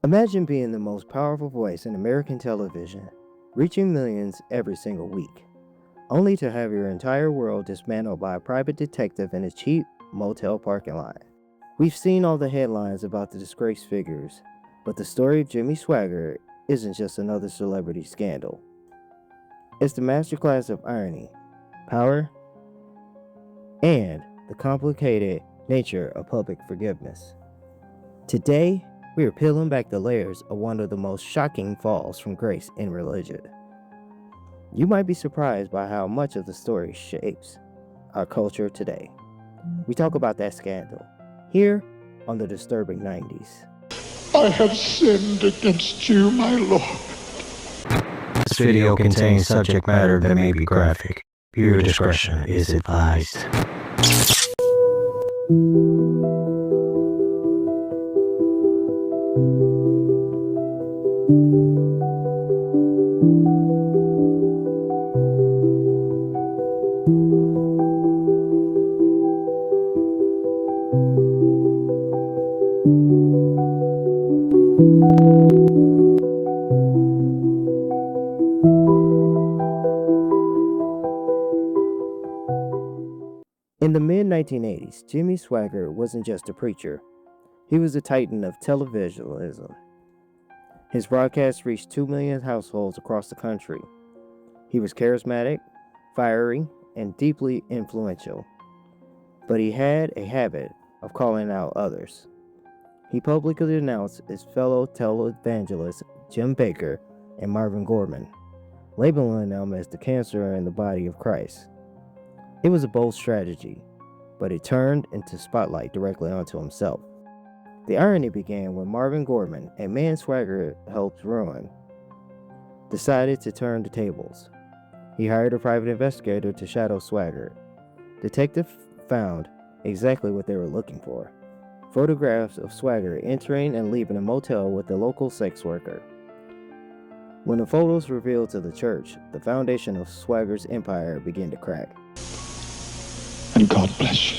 Imagine being the most powerful voice in American television, reaching millions every single week, only to have your entire world dismantled by a private detective in a cheap motel parking lot. We've seen all the headlines about the disgraced figures, but the story of Jimmy Swaggart isn't just another celebrity scandal. It's the masterclass of irony, power, and the complicated nature of public forgiveness. Today, we are peeling back the layers of one of the most shocking falls from grace in religion. You might be surprised by how much of the story shapes our culture today. We talk about that scandal here on the Disturbing 90s. I have sinned against you, my Lord. This video contains subject matter that may be graphic. Viewer discretion is advised. In the mid-1980s, Jimmy Swaggart wasn't just a preacher. He was a titan of televangelism. His broadcasts reached 2 million households across the country. He was charismatic, fiery, and deeply influential. But he had a habit of calling out others. He publicly denounced his fellow televangelists Jim Bakker and Marvin Gorman, labeling them as the cancer in the body of Christ. It was a bold strategy, but it turned into spotlight directly onto himself. The irony began when Marvin Gorman, a man Swaggart helped ruin, decided to turn the tables. He hired a private investigator to shadow Swaggart. Detective found exactly what they were looking for: photographs of Swaggart entering and leaving a motel with a local sex worker. When the photos revealed to the church, the foundation of Swaggart's empire began to crack. And God bless you.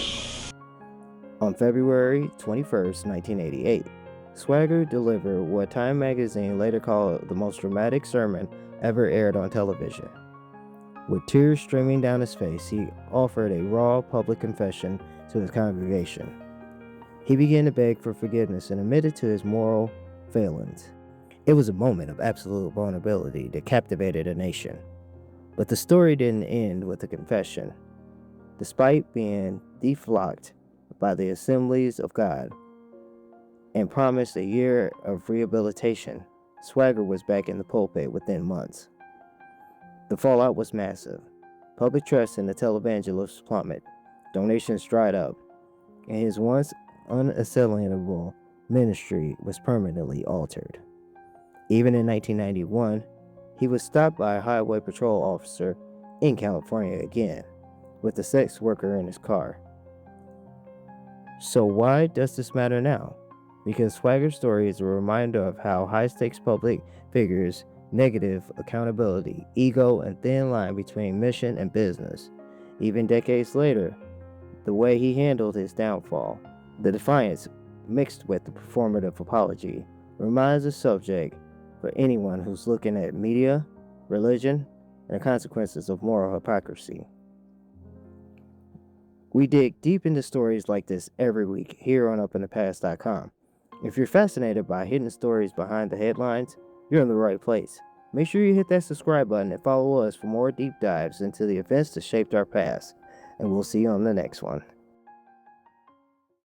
On February 21st, 1988, Swaggart delivered what Time magazine later called the most dramatic sermon ever aired on television. With tears streaming down his face, he offered a raw public confession to his congregation. He began to beg for forgiveness and admitted to his moral failings. It was a moment of absolute vulnerability that captivated a nation. But the story didn't end with the confession. Despite being deflocked by the Assemblies of God and promised a year of rehabilitation, Swaggart was back in the pulpit within months. The fallout was massive. Public trust in the televangelist plummeted, donations dried up, and his once unassailable ministry was permanently altered. Even in 1991, he was stopped by a highway patrol officer in California again, with a sex worker in his car. So why does this matter now? Because Swaggart's story is a reminder of how high-stakes public figures, negative accountability, ego, and thin line between mission and business. Even decades later, the way he handled his downfall, the defiance mixed with the performative apology, reminds the subject for anyone who's looking at media, religion, and the consequences of moral hypocrisy. We dig deep into stories like this every week here on UpInThePast.com. If you're fascinated by hidden stories behind the headlines, you're in the right place. Make sure you hit that subscribe button and follow us for more deep dives into the events that shaped our past. And we'll see you on the next one.